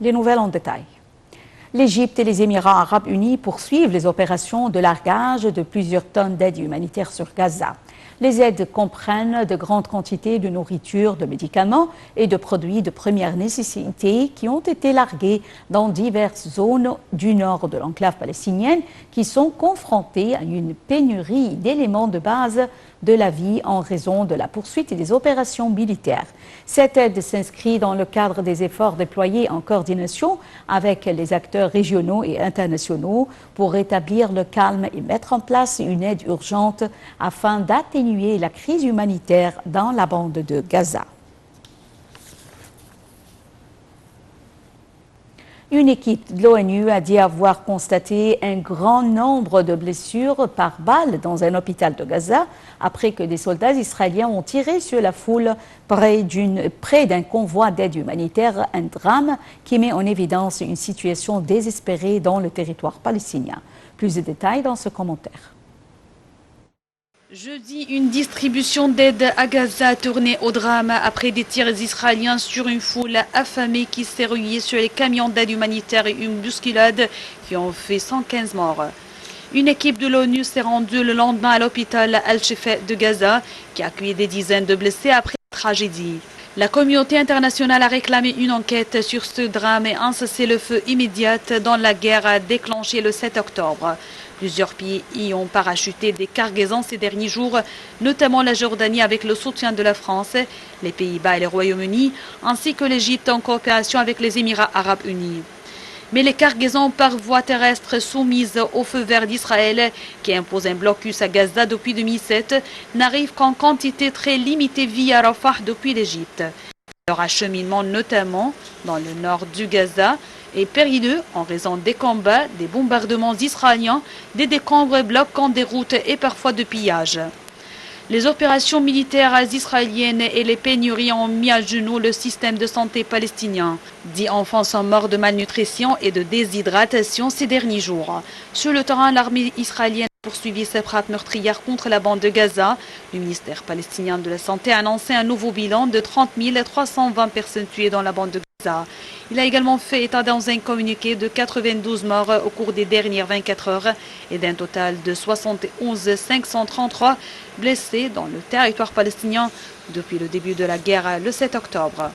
Les nouvelles en détail. L'Égypte et les Émirats arabes unis poursuivent les opérations de largage de plusieurs tonnes d'aide humanitaire sur Gaza. Les aides comprennent de grandes quantités de nourriture, de médicaments et de produits de première nécessité qui ont été largués dans diverses zones du nord de l'enclave palestinienne qui sont confrontées à une pénurie d'éléments de base de la vie en raison de la poursuite des opérations militaires. Cette aide s'inscrit dans le cadre des efforts déployés en coordination avec les acteurs régionaux et internationaux pour rétablir le calme et mettre en place une aide urgente afin d'atténuer la crise humanitaire dans la bande de Gaza. Une équipe de l'ONU a dit avoir constaté un grand nombre de blessures par balle dans un hôpital de Gaza après que des soldats israéliens ont tiré sur la foule près d'un convoi d'aide humanitaire, un drame qui met en évidence une situation désespérée dans le territoire palestinien. Plus de détails dans ce commentaire. Jeudi, une distribution d'aide à Gaza a tourné au drame après des tirs israéliens sur une foule affamée qui s'est ruée sur les camions d'aide humanitaire et une bousculade qui ont fait 115 morts. Une équipe de l'ONU s'est rendue le lendemain à l'hôpital Al-Shifa de Gaza qui a accueilli des dizaines de blessés après la tragédie. La communauté internationale a réclamé une enquête sur ce drame et un cessez-le-feu immédiat dans la guerre a déclenché le 7 octobre. Plusieurs pays y ont parachuté des cargaisons ces derniers jours, notamment la Jordanie avec le soutien de la France, les Pays-Bas et le Royaume-Uni, ainsi que l'Égypte en coopération avec les Émirats arabes unis. Mais les cargaisons par voie terrestre soumises au feu vert d'Israël, qui impose un blocus à Gaza depuis 2007, n'arrivent qu'en quantité très limitée via Rafah depuis l'Égypte. Leur acheminement, notamment dans le nord du Gaza, est périlleux en raison des combats, des bombardements israéliens, des décombres bloquant des routes et parfois de pillages. Les opérations militaires israéliennes et les pénuries ont mis à genoux le système de santé palestinien. 10 enfants sont morts de malnutrition et de déshydratation ces derniers jours. Sur le terrain, l'armée israélienne a poursuivi ses frappes meurtrières contre la bande de Gaza. Le ministère palestinien de la Santé a annoncé un nouveau bilan de 30 320 personnes tuées dans la bande de Gaza. Il a également fait état dans un communiqué de 92 morts au cours des dernières 24 heures et d'un total de 71 533 blessés dans le territoire palestinien depuis le début de la guerre le 7 octobre.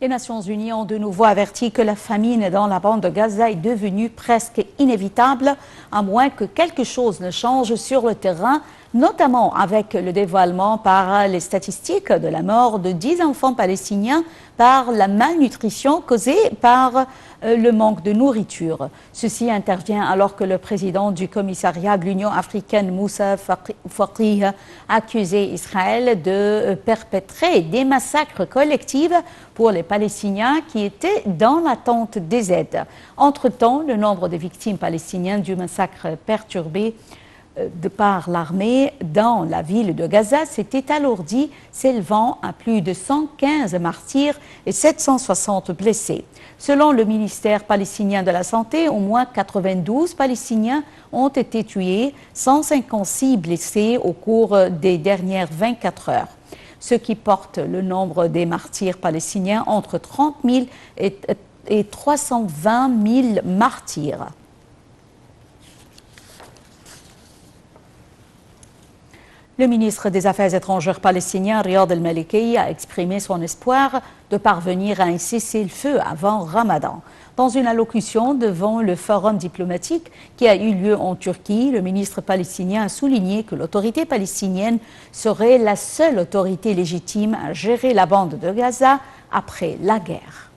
Les Nations Unies ont de nouveau averti que la famine dans la bande de Gaza est devenue presque inévitable, à moins que quelque chose ne change sur le terrain, notamment avec le dévoilement par les statistiques de la mort de 10 enfants palestiniens par la malnutrition causée par le manque de nourriture. Ceci intervient alors que le président du commissariat de l'Union africaine, Moussa Faki, a accusé Israël de perpétrer des massacres collectifs pour les Palestiniens qui étaient dans l'attente des aides. Entre-temps, le nombre de victimes palestiniennes du massacre perturbé de par l'armée dans la ville de Gaza s'était alourdi, s'élevant à plus de 115 martyrs et 760 blessés. Selon le ministère palestinien de la Santé, au moins 92 Palestiniens ont été tués, 156 blessés au cours des dernières 24 heures, ce qui porte le nombre des martyrs palestiniens entre 30 000 et 320 000 martyrs. Le ministre des Affaires étrangères palestinien, Riyad al-Maliki, a exprimé son espoir de parvenir à un cessez-le-feu avant Ramadan. Dans une allocution devant le forum diplomatique qui a eu lieu en Turquie, le ministre palestinien a souligné que l'autorité palestinienne serait la seule autorité légitime à gérer la bande de Gaza après la guerre.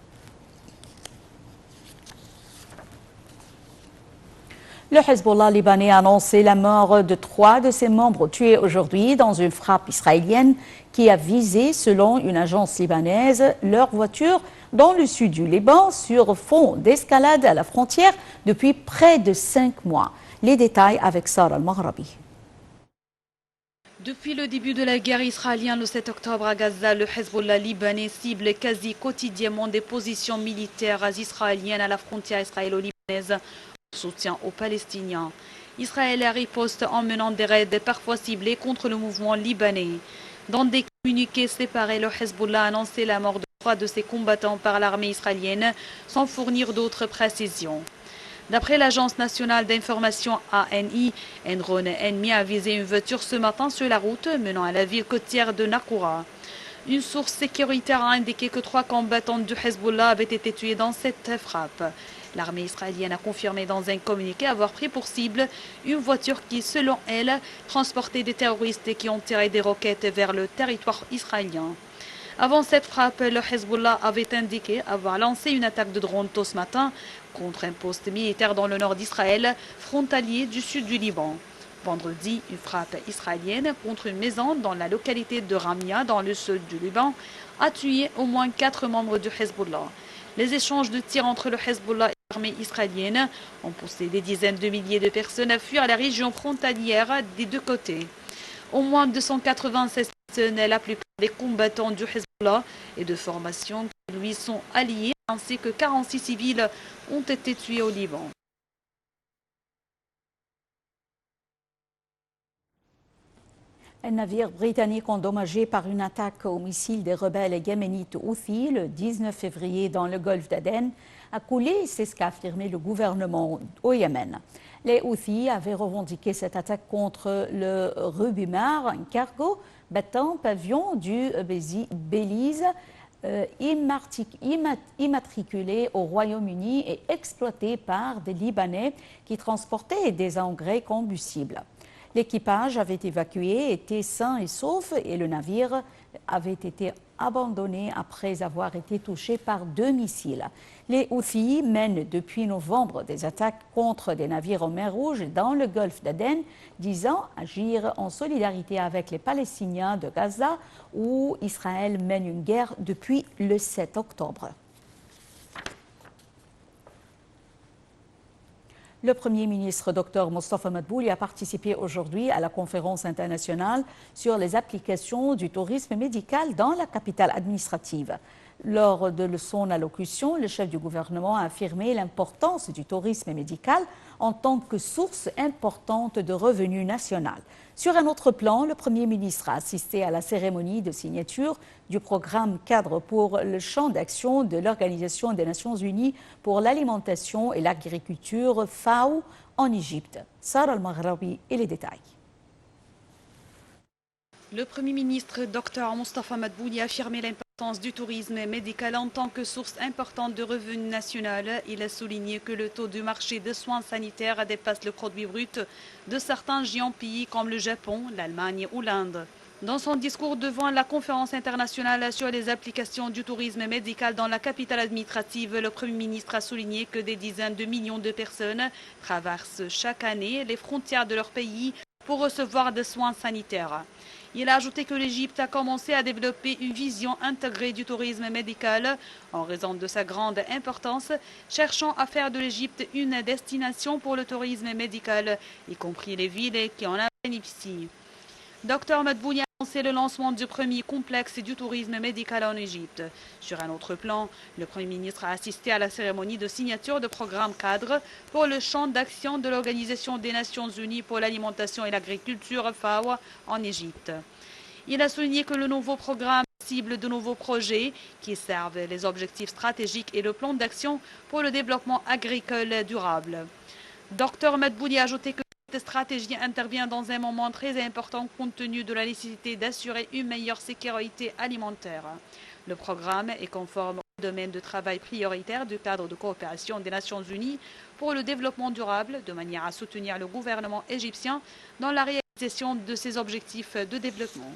Le Hezbollah libanais a annoncé la mort de 3 de ses membres tués aujourd'hui dans une frappe israélienne qui a visé, selon une agence libanaise, leur voiture dans le sud du Liban sur fond d'escalade à la frontière depuis près de 5 mois. Les détails avec Sarah Al-Maghrabi. Depuis le début de la guerre israélienne le 7 octobre à Gaza, le Hezbollah libanais cible quasi quotidiennement des positions militaires israéliennes à la frontière israélo-libanaise. Soutien aux Palestiniens. Israël riposte en menant des raids parfois ciblés contre le mouvement libanais. Dans des communiqués séparés, le Hezbollah a annoncé la mort de 3 de ses combattants par l'armée israélienne, sans fournir d'autres précisions. D'après l'agence nationale d'information ANI, un drone ennemi a visé une voiture ce matin sur la route menant à la ville côtière de Nakoura. Une source sécuritaire a indiqué que 3 combattants du Hezbollah avaient été tués dans cette frappe. L'armée israélienne a confirmé dans un communiqué avoir pris pour cible une voiture qui, selon elle, transportait des terroristes qui ont tiré des roquettes vers le territoire israélien. Avant cette frappe, le Hezbollah avait indiqué avoir lancé une attaque de drone tôt ce matin contre un poste militaire dans le nord d'Israël, frontalier du sud du Liban. Vendredi, une frappe israélienne contre une maison dans la localité de Ramia, dans le sud du Liban, a tué au moins 4 membres du Hezbollah. Les échanges de tirs entre le Hezbollah et l'armée israélienne ont poussé des dizaines de milliers de personnes à fuir la région frontalière des deux côtés. Au moins 296 personnes, la plupart des combattants du Hezbollah et de formations qui lui sont alliées, ainsi que 46 civils ont été tués au Liban. Un navire britannique endommagé par une attaque au missile des rebelles yéménites Houthis le 19 février dans le golfe d'Aden a coulé, c'est ce qu'a affirmé le gouvernement au Yémen. Les Houthis avaient revendiqué cette attaque contre le Rubimar, un cargo battant pavillon du Belize, immatriculé au Royaume-Uni et exploité par des Libanais qui transportaient des engrais combustibles. L'équipage avait évacué, était sain et sauf et le navire avait été abandonné après avoir été touché par 2 missiles. Les Houthis mènent depuis novembre des attaques contre des navires en mer Rouge et dans le golfe d'Aden, disant agir en solidarité avec les Palestiniens de Gaza où Israël mène une guerre depuis le 7 octobre. Le Premier ministre Dr Mostafa Madbouli a participé aujourd'hui à la conférence internationale sur les applications du tourisme médical dans la capitale administrative. Lors de son allocution, le chef du gouvernement a affirmé l'importance du tourisme médical en tant que source importante de revenus national. Sur un autre plan, le Premier ministre a assisté à la cérémonie de signature du programme cadre pour le champ d'action de l'Organisation des Nations Unies pour l'alimentation et l'agriculture FAO en Égypte. Sarah Al-Maghrabi et les détails. Le Premier ministre Dr Mostafa Madbouli a affirmé l'importance du tourisme médical en tant que source importante de revenus national. Il a souligné que le taux du marché de soins sanitaires dépasse le produit brut de certains géants pays comme le Japon, l'Allemagne ou l'Inde. Dans son discours devant la conférence internationale sur les applications du tourisme médical dans la capitale administrative, le Premier ministre a souligné que des dizaines de millions de personnes traversent chaque année les frontières de leur pays pour recevoir des soins sanitaires. Il a ajouté que l'Égypte a commencé à développer une vision intégrée du tourisme médical en raison de sa grande importance, cherchant à faire de l'Égypte une destination pour le tourisme médical, y compris les villes qui en bénéficient. Dr Madbouli a annoncé le lancement du premier complexe du tourisme médical en Égypte. Sur un autre plan, le Premier ministre a assisté à la cérémonie de signature de programme cadre pour le champ d'action de l'Organisation des Nations Unies pour l'alimentation et l'agriculture FAO en Égypte. Il a souligné que le nouveau programme cible de nouveaux projets qui servent les objectifs stratégiques et le plan d'action pour le développement agricole durable. Dr Madbouli a ajouté que cette stratégie intervient dans un moment très important compte tenu de la nécessité d'assurer une meilleure sécurité alimentaire. Le programme est conforme au domaine de travail prioritaire du cadre de coopération des Nations Unies pour le développement durable, de manière à soutenir le gouvernement égyptien dans la réalisation de ses objectifs de développement.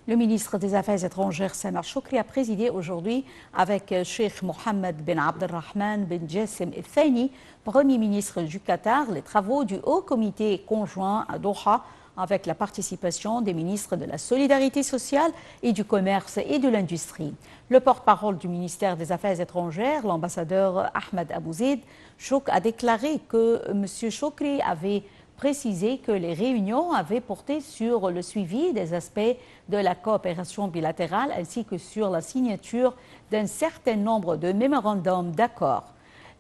Le ministre des Affaires étrangères, Samar Choukri, a présidé aujourd'hui avec Cheikh Mohammed bin Abdelrahman bin Jassim El Thani, Premier ministre du Qatar, les travaux du Haut Comité conjoint à Doha avec la participation des ministres de la Solidarité sociale et du Commerce et de l'Industrie. Le porte-parole du ministère des Affaires étrangères, l'ambassadeur Ahmed Abouzeid Chouk, a déclaré que M. Choukri avait précisé que les réunions avaient porté sur le suivi des aspects de la coopération bilatérale ainsi que sur la signature d'un certain nombre de mémorandums d'accord.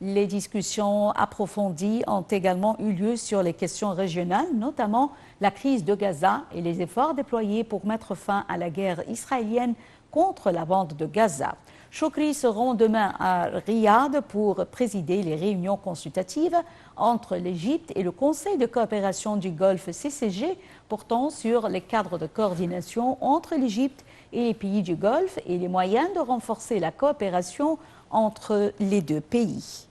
Les discussions approfondies ont également eu lieu sur les questions régionales, notamment la crise de Gaza et les efforts déployés pour mettre fin à la guerre israélienne contre la bande de Gaza. Choukri seront demain à Riyad pour présider les réunions consultatives entre l'Égypte et le Conseil de coopération du Golfe CCG portant sur les cadres de coordination entre l'Égypte et les pays du Golfe et les moyens de renforcer la coopération entre les deux pays.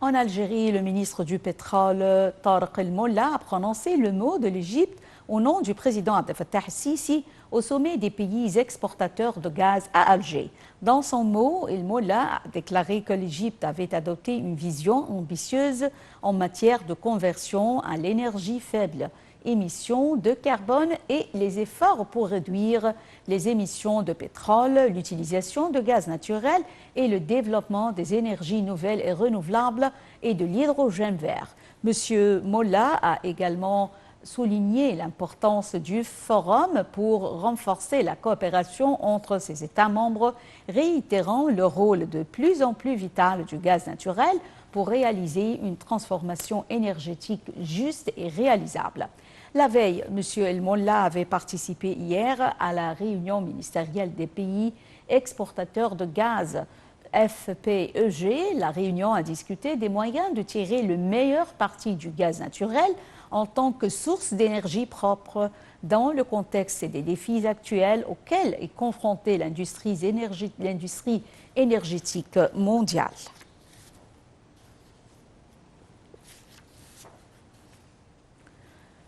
En Algérie, le ministre du Pétrole, Tarek El Molla, a prononcé le mot de l'Égypte au nom du président Abdel Fattah el-Sisi au sommet des pays exportateurs de gaz à Alger. Dans son mot, El Molla a déclaré que l'Égypte avait adopté une vision ambitieuse en matière de conversion à l'énergie faible, émissions de carbone et les efforts pour réduire les émissions de pétrole, l'utilisation de gaz naturel et le développement des énergies nouvelles et renouvelables et de l'hydrogène vert. M. Molla a également souligné l'importance du forum pour renforcer la coopération entre ses États membres, réitérant le rôle de plus en plus vital du gaz naturel pour réaliser une transformation énergétique juste et réalisable. La veille, M. El Molla avait participé hier à la réunion ministérielle des pays exportateurs de gaz FPEG. La réunion a discuté des moyens de tirer le meilleur parti du gaz naturel en tant que source d'énergie propre dans le contexte des défis actuels auxquels est confrontée l'industrie énergétique mondiale.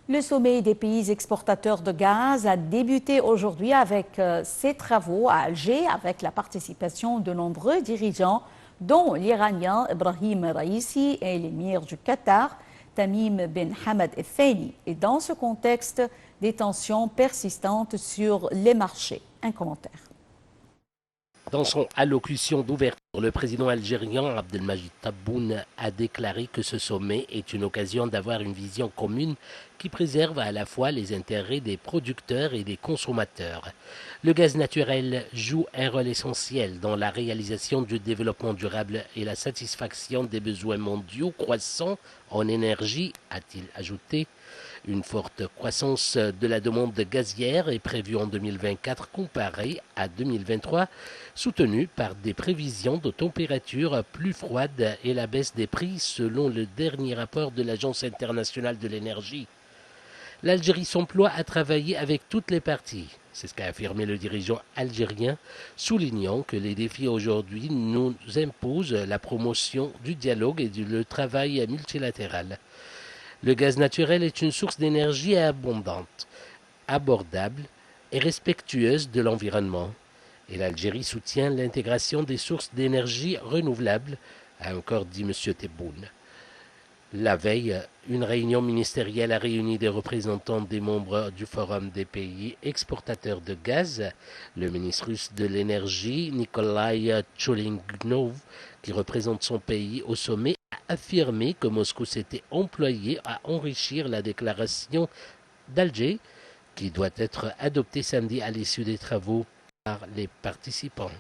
Le sommet des pays exportateurs de gaz a débuté aujourd'hui avec ses travaux à Alger, avec la participation de nombreux dirigeants, dont l'Iranien Ebrahim Raisi et l'émir du Qatar, Tamim bin Hamad El Thani. Et dans ce contexte, des tensions persistantes sur les marchés. Un commentaire. Dans son allocution d'ouverture, le président algérien Abdelmajid Tebboune a déclaré que ce sommet est une occasion d'avoir une vision commune qui préserve à la fois les intérêts des producteurs et des consommateurs. Le gaz naturel joue un rôle essentiel dans la réalisation du développement durable et la satisfaction des besoins mondiaux croissants en énergie, a-t-il ajouté. Une forte croissance de la demande gazière est prévue en 2024 comparée à 2023, soutenue par des prévisions de températures plus froides et la baisse des prix selon le dernier rapport de l'Agence internationale de l'énergie. L'Algérie s'emploie à travailler avec toutes les parties. C'est ce qu'a affirmé le dirigeant algérien, soulignant que les défis aujourd'hui nous imposent la promotion du dialogue et du travail multilatéral. Le gaz naturel est une source d'énergie abondante, abordable et respectueuse de l'environnement. Et l'Algérie soutient l'intégration des sources d'énergie renouvelables, a encore dit M. Tebboune. La veille, une réunion ministérielle a réuni des représentants des membres du Forum des pays exportateurs de gaz. Le ministre russe de l'énergie, Nikolai Chulingnov, qui représente son pays au sommet, a affirmé que Moscou s'était employé à enrichir la déclaration d'Alger, qui doit être adoptée samedi à l'issue des travaux par les participants.